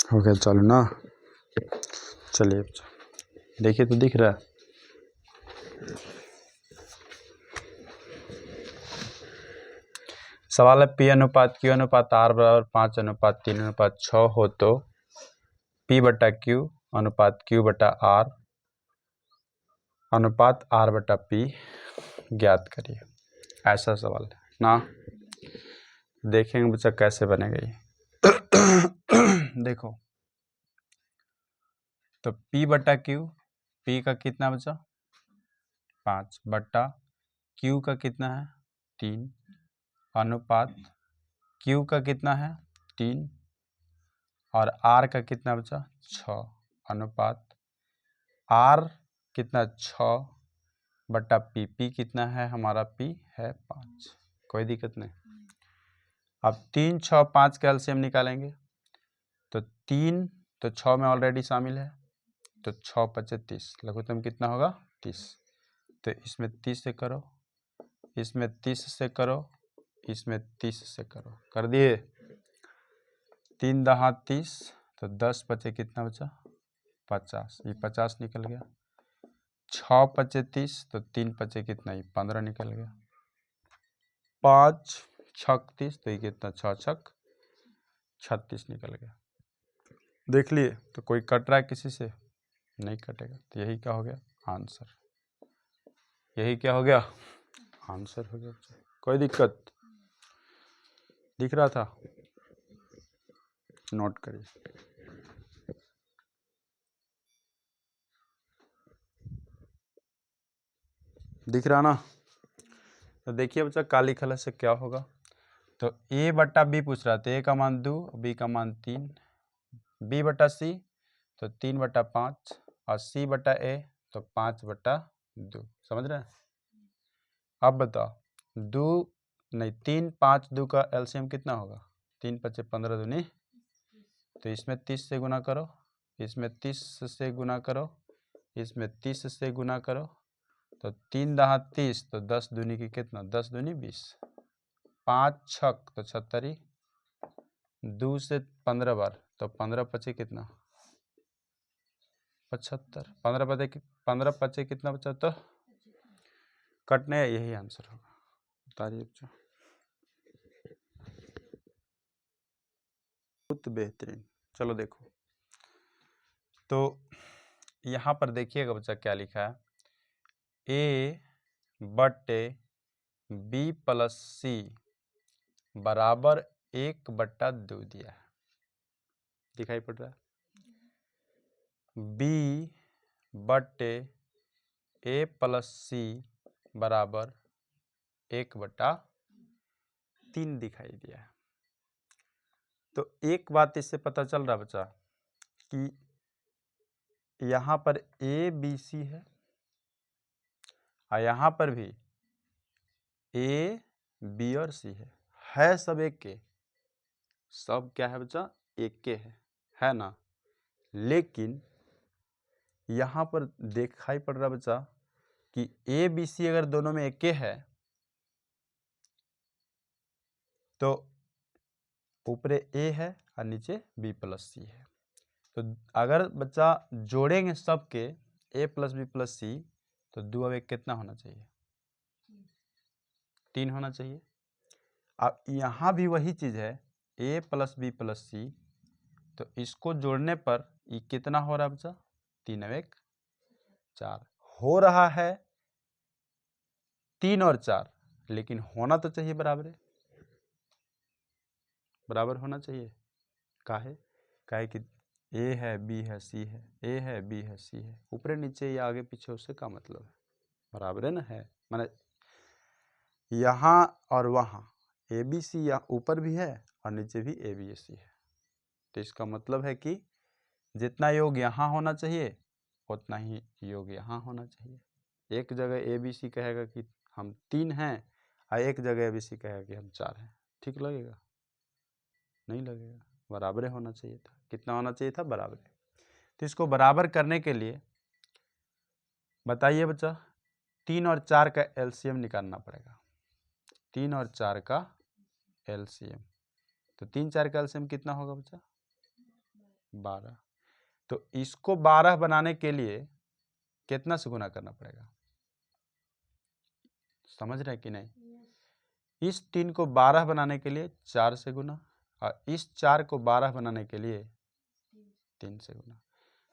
हो गया चालू ना। चलिए देखिए तो दिख रहा है। सवाल है P अनुपात Q अनुपात R बराबर 5 अनुपात 3 अनुपात 6 हो तो P बटा Q अनुपात Q बटा R अनुपात R बटा P ज्ञात करिए। ऐसा सवाल है ना। देखेंगे बच्चा कैसे बनेगा ये। देखो तो P बटा Q, P का कितना बचा 5 बटा Q का कितना है 3 अनुपात Q का कितना है 3 और R का कितना बचा 6 अनुपात R कितना 6 बटा P, P कितना है हमारा P है 5। कोई दिक्कत नहीं। अब 3 6 5 का एलसीएम निकालेंगे तो 3 तो 6 में ऑलरेडी शामिल है तो 6 पचे 30, लघुत्तम कितना होगा 30। तो इसमें 30 से करो, इसमें 30 से करो, इसमें 30 से करो, कर दिए। 3 दहा 30 तो 10 पचे कितना बचा 50, ये 50 निकल गया। 6 पचे 30 तो 3 पचे कितना ही 15 निकल गया। 5 छक 30 तो ये कितना 6 छक 36 निकल गया। देख लिए तो कोई कट रहा है किसी से नहीं कटेगा। तो यही क्या हो गया आंसर, यही क्या हो गया आंसर हो गया। कोई दिक्कत दिख रहा था नोट करिए। दिख रहा ना। तो देखिए बच्चा काली खला से क्या होगा। तो A बटा B पूछ रहा था, A का मान 2 B का मान 3, B बटा C तो 3 बटा 5 और C बटा A तो 5 बटा 2। समझ रहे हैं। अब बताओ 2 नहीं 3 5 2 का एलसीएम कितना होगा 3 पचे 15 दूनी, तो इसमें 30 से गुना करो, इसमें 30 से गुना करो, इसमें 30 से गुना करो तो 3 दहा 30 तो 10 दूनी की कितना 10 दूनी 20, 5 छक तो 76, 2 से 15 बार तो 15 पचे कितना 75, 15 पचे कितना बचा तो कटने, यही आंसर होगा। बताइए बच्चा बहुत बेहतरीन। चलो देखो तो यहाँ पर देखिएगा बच्चा क्या लिखा है, A बटे B प्लस C बराबर 1 बटा 2 दिया है, दिखाई पड़ रहा है। B बटे A प्लस C बराबर 1 बटा 3 दिखाई दिया है। तो एक बात इससे पता चल रहा बच्चा कि यहाँ पर A B C है और यहाँ पर भी A B और C है सब एक के, सब क्या है बच्चा एक के है ना। लेकिन यहाँ पर दिखाई पड़ रहा बच्चा कि A B C अगर दोनों में एक के है तो ऊपर A है और नीचे B प्लस C है। तो अगर बच्चा जोड़ेंगे सबके A plus B plus C तो 2 अब 1 कितना होना चाहिए 3 होना चाहिए। अब यहाँ भी वही चीज़ है A plus B plus C, तो इसको जोड़ने पर ये कितना हो रहा है बच्चा 3 अब 1 4 हो रहा है 3 और 4, लेकिन होना तो चाहिए बराबर, बराबर होना चाहिए। काहे कि A है B है C है, A है B है C है, ऊपर नीचे या आगे पीछे उससे क्या मतलब है, बराबर है ना। है माने यहाँ और वहाँ A B C या ऊपर भी है और नीचे भी A B C है। तो इसका मतलब है कि जितना योग यहाँ होना चाहिए उतना ही योग यहाँ होना चाहिए। एक जगह A B C कहेगा कि हम 3 हैं और एक जगह A B C कहेगा कि हम 4 हैं, ठीक लगेगा नहीं लगेगा, बराबर होना चाहिए था। कितना होना चाहिए था बराबर। तो इसको बराबर करने के लिए बताइए बच्चा 3 और 4 का एलसीएम निकालना पड़ेगा। 3 और 4 का एलसीएम, तो 3 4 का एलसीएम कितना होगा बच्चा 12। तो इसको 12 बनाने के लिए कितना से गुना करना पड़ेगा, समझ रहे हैं कि नहीं? इस 3 को 12 बनाने के लिए 4 से गुना, और इस 4 को 12 बनाने के लिए 3 से गुना।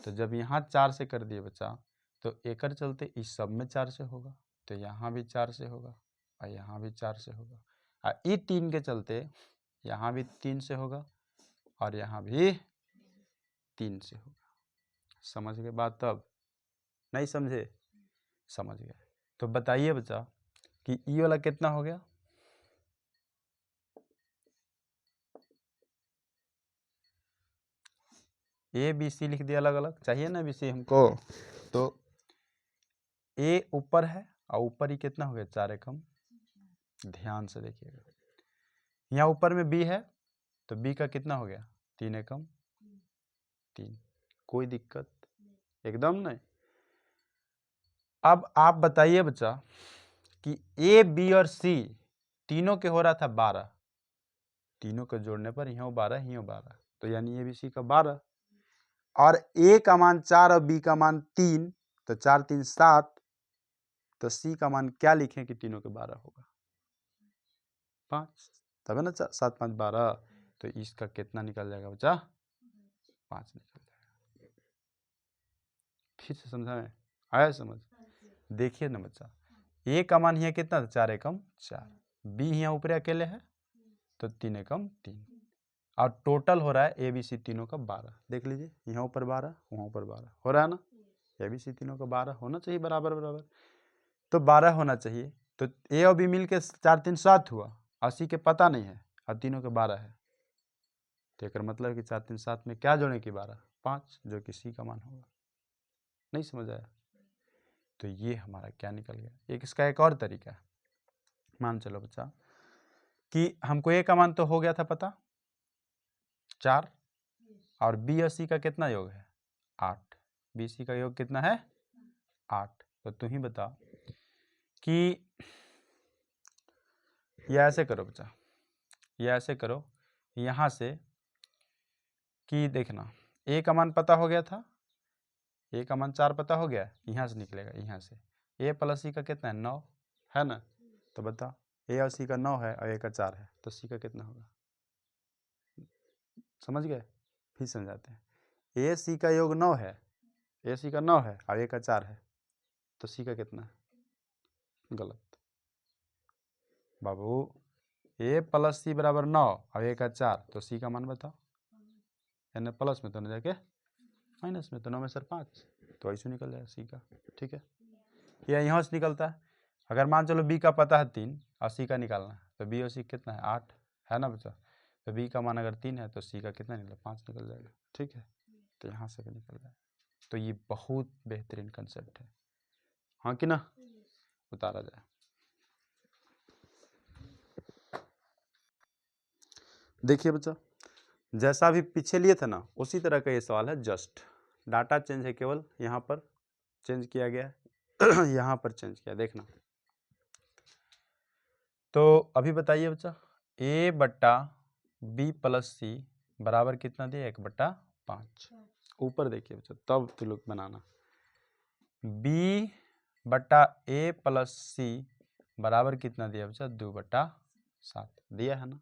तो जब यहाँ 4 से कर दिए बच्चा, तो एकर चलते इस सब में 4 से होगा, तो यहाँ भी 4 से होगा और यहाँ भी 4 से होगा, और ये 3 के चलते यहाँ भी 3 से होगा और यहाँ भी 3 से होगा। समझ गए बात? तब नहीं समझे? समझ गए। तो बताइए बच्चा कि ई वाला कितना हो गया? ए बी सी लिख दिया अलग अलग, चाहिए ना बी सी हमको। तो ए ऊपर है और ऊपर ही कितना हो गया, 4 एकम। ध्यान से देखिएगा, यहाँ ऊपर में बी है तो बी का कितना हो गया, 3 एकम 3। कोई दिक्कत एकदम नहीं। अब आप बताइए बच्चा कि ए बी और सी तीनों के हो रहा था 12, तीनों को जोड़ने पर यहाँ 12 यहाँ 12, तो यानी ए बी सी का 12, और ए का मान 4 और बी का मान 3, तो 4 3 7, तो सी का मान क्या लिखें कि तीनों के 12 होगा, 5, तब है ना 7 5 12। तो इसका कितना निकल जाएगा बच्चा, 5 निकल जाएगा। फिर से समझा में आया समझ? देखिए ना बच्चा, ए का मान यहाँ कितना था, 4 एकम 4, बी यहाँ ऊपर अकेले है तो 3 एकम 3, और टोटल हो रहा है ए बी सी तीनों का 12। देख लीजिए, यहाँ ऊपर 12 वहाँ ऊपर 12 हो रहा है ना, ए बी सी तीनों का 12 होना चाहिए बराबर बराबर, तो 12 होना चाहिए। तो ए और बी मिल के 4 3 7 हुआ, 80 के पता नहीं है और तीनों के 12 है, तो एक मतलब कि 4 3 7 में क्या जोड़े कि 12 5, जो कि सी का मान होगा। नहीं समझ आया? तो ये हमारा क्या निकल गया। एक इसका एक और तरीका है, मान चलो बच्चा कि हमको ए का मान तो हो गया था पता 4, और बी और सी का कितना योग है 8, बी सी का योग कितना है 8। तो तू ही बता कि ये ऐसे करो बच्चा, ये ऐसे करो यहाँ से कि देखना ए का मान पता हो गया था, ए का मान 4 पता हो गया, यहाँ से निकलेगा, यहाँ से ए प्लस सी का कितना है 9 है ना, तो बता ए और सी का 9 है और ए का 4 है, तो सी का कितना होगा, समझ गए? फिर समझाते हैं, ए सी का योग 9 है, ए सी का 9 है और ए का 4 है, तो सी का कितना है, गलत बाबू, ए प्लस सी बराबर 9 और ए का 4, तो सी का मान बताओ, यानी प्लस में तो ना जाके माइनस में, तो 9 में सर 5, तो ऐसे निकल जाएगा सी का। ठीक है, यह यहाँ से निकलता है। अगर मान चलो बी का पता है 3 और सी का निकालना है, तो बी और सी कितना है 8 है ना बच्चा, तो बी का मान अगर 3 है तो सी का कितना निकला 5 निकल जाएगा। ठीक है, तो यहाँ से भी निकल जाएगा। तो ये बहुत बेहतरीन कंसेप्ट है, हाँ कि ना, उतारा जाए। देखिए बच्चा, जैसा भी पीछे लिए थे ना उसी तरह का ये सवाल है, जस्ट डाटा चेंज है, केवल यहाँ पर चेंज किया गया है यहाँ पर चेंज किया, देखना। तो अभी बताइए बच्चा, ए बट्टा बी प्लस सी बराबर कितना दिया, 1/5। ऊपर देखिए बच्चा, तब तो लोग बनाना, बी बट्टा ए प्लस सी बराबर कितना दिया बच्चा, 2/7 दिया है ना।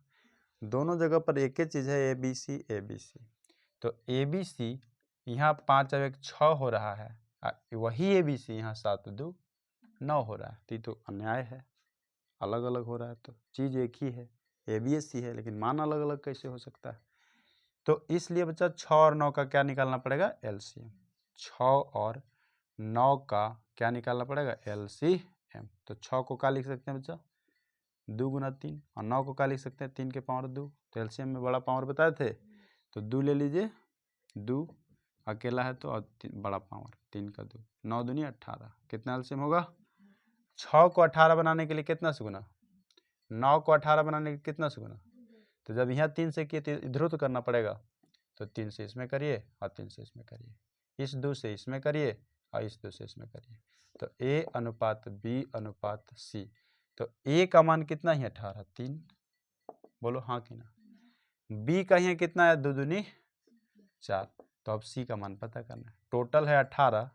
दोनों जगह पर एक ही चीज़ है, A B C A B C. तो ए बी सी यहाँ 5 और 1 6 हो रहा है, वही ए बी सी यहाँ 7 2 9 हो रहा है, तो ये तो अन्याय है, अलग अलग हो रहा है। तो चीज़ एक ही है, ए बी एस सी है, लेकिन मान अलग अलग कैसे हो सकता है। तो इसलिए बच्चा 6 और 9 का क्या निकालना पड़ेगा, एलसीएम। 6 और 9 का क्या निकालना पड़ेगा, एलसीएम। तो 6 को क्या लिख सकते हैं बच्चा, 2 गुना 3, और 9 को क्या लिख सकते हैं, 3 के पावर 2। तो एलसीएम में बड़ा पावर बताए थे, तो 2 ले लीजिए, 2 अकेला है तो, और बड़ा पावर 3 का 2, 9 दूनी 18, कितना एलसीएम होगा। 6 को 18 बनाने के लिए कितना से गुना, 9 को 18 बनाने के कितना से गुना, तो जब यहाँ 3 से किए तो इधर तो करना पड़ेगा, तो 3 से इसमें करिए और 3 से इसमें करिए, इस 2 से इसमें करिए और इस 2 से इसमें करिए, तो ए अनुपात बी अनुपात सी। तो ए का मान कितना है 18 3, बोलो हाँ कि ना। बी का यहाँ कितना है, 2 दूनी 4। तो अब सी का मान पता करना है। टोटल है 18,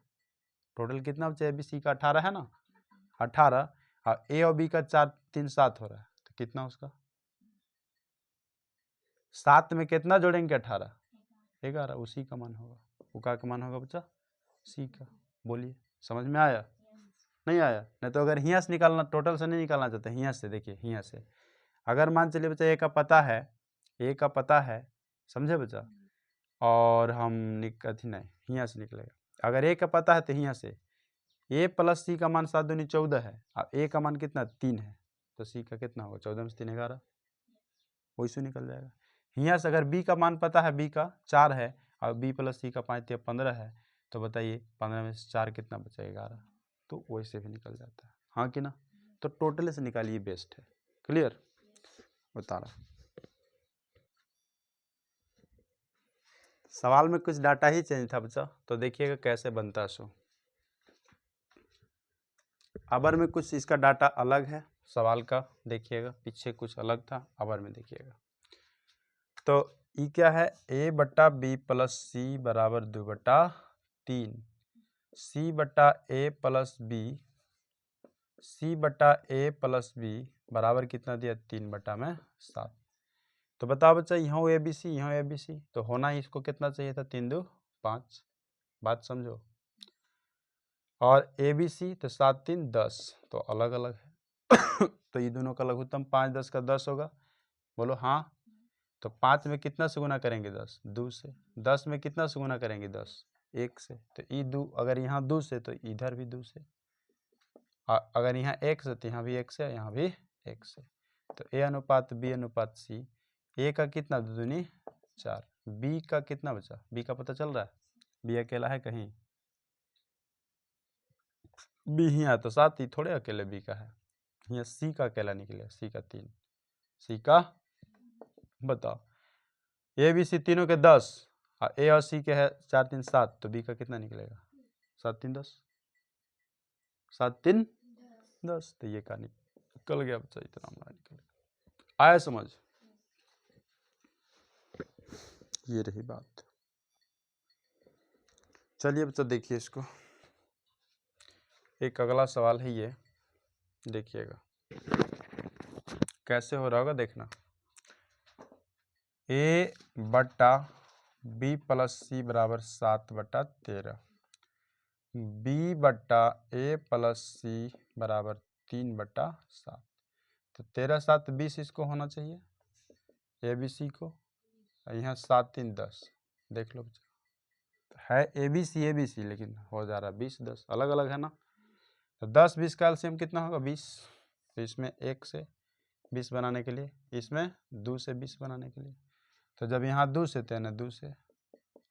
टोटल कितना बचा? ए बी सी का 18 है ना, 18, और ए और बी का 4 3 7 हो रहा है, तो कितना उसका 7 में कितना जोड़ेंगे? 18 11, उसी का मान होगा। वो का मान होगा बच्चा? सी का। बोलिए समझ में आया? नहीं आया? नहीं तो अगर हियाँ से निकालना, टोटल से नहीं निकालना चाहते, हियाँ से देखिए, हियाँ से अगर मान चलिए बच्चा ए का पता है, ए का पता है, समझे बच्चा, और हम अथी नहीं, हियाँ से निकलेगा। अगर ए का पता है तो हियाँ से ए प्लस सी का मान 7 दूनी 14 है, और ए का मान कितना 3 है, तो सी का कितना होगा? 14 में 3 11, वैसे निकल जाएगा। हियाँ से अगर बी का मान पता है, बी का 4 है, और बी प्लस सी का 5 या 15 है, तो बताइए 15 में से 4 कितना बचा? 11, तो वैसे भी निकल जाता है। हाँ कि ना? तो टोटल से निकालिए, बेस्ट है। क्लियर? बता रहा सवाल में कुछ डाटा ही चेंज था बच्चा, तो देखिएगा कैसे बनता है। सो अबर में कुछ इसका डाटा अलग है, सवाल का देखिएगा, पीछे कुछ अलग था, अबर में देखिएगा। तो ये क्या है? ए बट्टा बी प्लस सी बराबर 2/3, सी बट्टा ए प्लस बी, सी बट्टा ए प्लस बी बराबर कितना दिया? 3/7। तो बताओ बच्चा, यहाँ ए बी सी, यहाँ ए बी सी, तो होना ही इसको कितना चाहिए था? 3 2 5। बात समझो। और ए बी सी तो 7 3 10, तो अलग अलग है। तो ये दोनों का लघुत्तम 5 10 का 10 होगा। बोलो हाँ। तो 5 में कितना से गुना करेंगे? 10 2 से। 10 में कितना से गुना करेंगे? 10 1 से। तो ई 2, अगर यहाँ 2 से तो इधर भी 2 से, अगर यहाँ 1 से तो यहाँ भी 1 से, यहाँ भी 1 से। तो ए अनुपात बी अनुपात सी, ए का कितना? 2 दूनी 4, बी का कितना बचा? बी का पता चल रहा है? बी अकेला है कहीं? बी यहाँ तो 7 ही थोड़े अकेले बी का है, यहाँ सी का अकेला निकले, सी का 3, सी का बताओ, ए बी सी तीनों के 10, और ए और सी के है 4 3 7, तो बी का कितना निकलेगा? 7 3 10, 7 3 10, तो ये का निकल गया बच्चा, इतना हमारा निकल गया। आया समझ? ये रही बात। चलिए बच्चा देखिए इसको, एक अगला सवाल है ये, देखिएगा कैसे हो रहा होगा, देखना। ए बट्टा बी प्लस सी बराबर 7/13, बी बट्टा ए प्लस सी बराबर 3/7, तो 13 7 20 इसको होना चाहिए, ए बी सी को। यहाँ 7 3 10, देख लो बच्चा, है ए बी सी, लेकिन हो जा रहा है 20 10, अलग अलग है ना। तो 10 20 का एलसीएम कितना होगा? 20। तो इसमें 1 से 20 बनाने के लिए, इसमें 2 से 20 बनाने के लिए, तो जब यहाँ 2 से तो ना 2 से,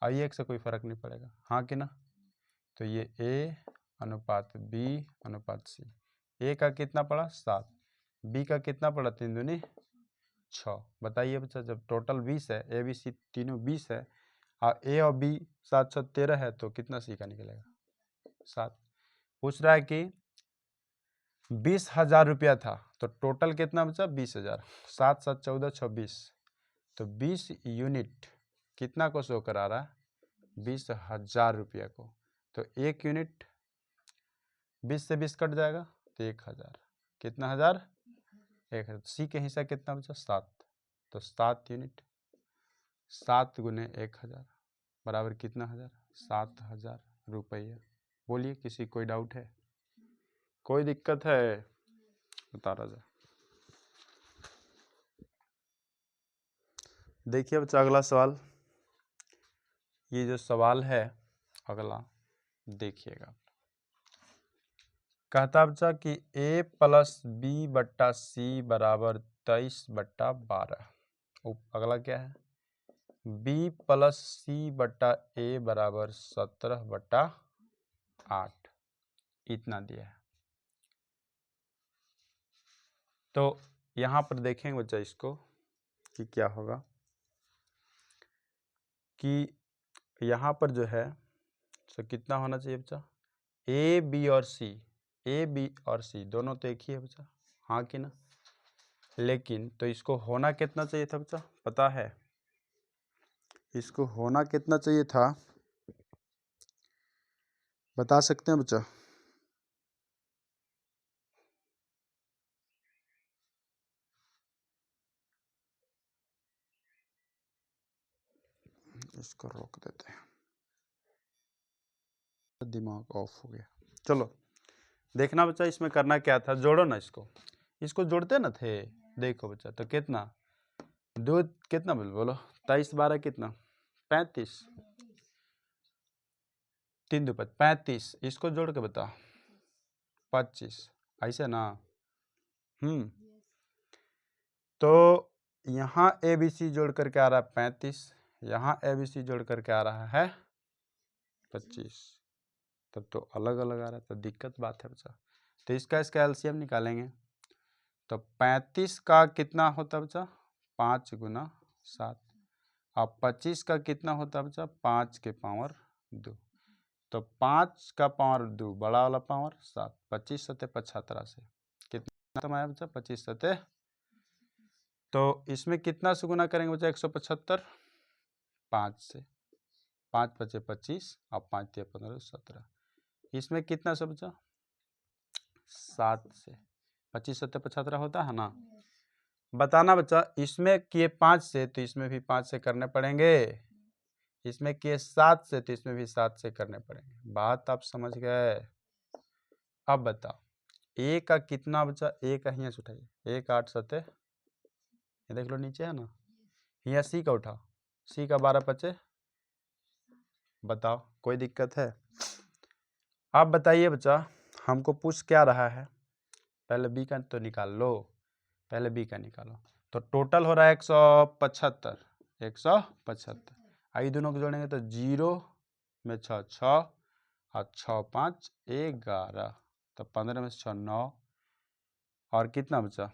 और 1 से कोई फर्क नहीं पड़ेगा। हाँ कि ना? तो ये ए अनुपात बी अनुपात सी, ए का कितना पड़ा? 7, बी का कितना पड़ा? 3 दूनी 6। बताइए बच्चा, जब टोटल 20 है, ए बी सी तीनों 20 है, और ए और बी 7 7 13 है, तो कितना सी का निकलेगा? 7। पूछ रहा है कि 20,000 रुपया था, तो टोटल कितना बचा? 20,000। 7 7 14 26, तो 20 यूनिट कितना को शो करा रहा है? 20,000 रुपया को। तो 1 यूनिट 20 से 20 कट जाएगा, तो 1,000। कितना हज़ार? 1,000। सी के हिस्सा कितना बचा? 7, तो 7 यूनिट, 7 गुने 1,000 बराबर कितना हज़ार? 7,000 रुपया। बोलिए, किसी कोई डाउट है? कोई दिक्कत है? बता रहा जाए। देखिए बच्चा अगला सवाल, ये जो सवाल है अगला देखिएगा, कहता बच्चा कि ए प्लस बी बट्टा सी बराबर 23/12। अगला क्या है? बी प्लस सी बट्टा ए बराबर 17/8, इतना दिया है। तो यहाँ पर देखेंगे बच्चा इसको कि क्या होगा, कि यहाँ पर जो है तो कितना होना चाहिए बच्चा? ए बी और सी, ए बी और सी दोनों तो एक ही है बच्चा, हाँ कि ना? लेकिन तो इसको होना कितना चाहिए था बच्चा? पता है, इसको होना कितना चाहिए था, बता सकते हैं बच्चा? इसको रोक देते हैं, दिमाग ऑफ हो गया। चलो देखना बच्चा, इसमें करना क्या था, जोड़ो ना इसको जोड़ते ना थे। देखो बच्चा, तो कितना दो कितना बोलो 23 12 कितना 35, 3 2 5 35, इसको जोड़ के बता 25, ऐसे ना। तो यहाँ ए बी सी जोड़ करके आ रहा है 35, यहाँ ए बी सी जोड़ करके आ रहा है 25, तब तो अलग अलग आ रहा है, तो दिक्कत बात है बच्चा। तो इसका एलसीएम निकालेंगे, तो 35 का कितना होता है बच्चा 5 गुना 7, अब 25 का कितना होता है बच्चा 5 के पावर 2, तो 5 का पावर 2 बड़ा वाला पावर 7, 25 सते 75 से कितना आया बच्चा 25 सते। तो इसमें कितना से गुना करेंगे बच्चा 175, 5 से, 5 बचे 25 और 5 दिया 15 17, इसमें कितना से बचा 7 से, 25 सत्तर 75 होता है ना। बताना बच्चा, इसमें किए 5 से तो इसमें भी 5 से करने पड़ेंगे, इसमें किए 7 से तो इसमें भी 7 से करने पड़ेंगे। बात आप समझ गए? अब बताओ ए का कितना बचा, ए का यहाँ से उठाइए, 1 8 सते, ये देख लो नीचे है ना, यहाँ सी का उठाओ, सी का 12 बचे, बताओ कोई दिक्कत है? आप बताइए बच्चा, हमको पूछ क्या रहा है, पहले बी का तो निकाल लो, पहले बी का निकालो। तो टोटल हो रहा है 175, 175, आई दोनों को जोड़ेंगे तो 0 में 6 6 और 6 5 11, तो 15 में से 6 9, और कितना बचा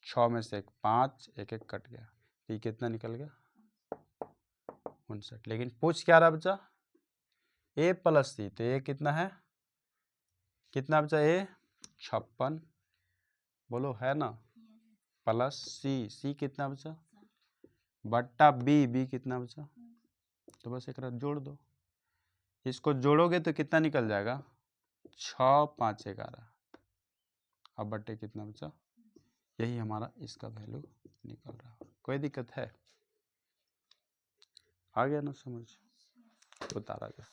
6 में से 1 5, 1 1 कट गया, ये कितना निकल गया 59। लेकिन पूछ क्या रहा बच्चा ए प्लस सी, तो ए कितना है, कितना बचा ए 56, बोलो है ना, प्लस सी, सी कितना बचा बट्टा बी, बी कितना बचा, तो बस एक जोड़ दो, इसको जोड़ोगे तो कितना निकल जाएगा 6 5 11, अब बट्टे कितना बचा, यही हमारा इसका वैल्यू निकल रहा है। कोई दिक्कत है? आ गया ना समझ, बता रहा था।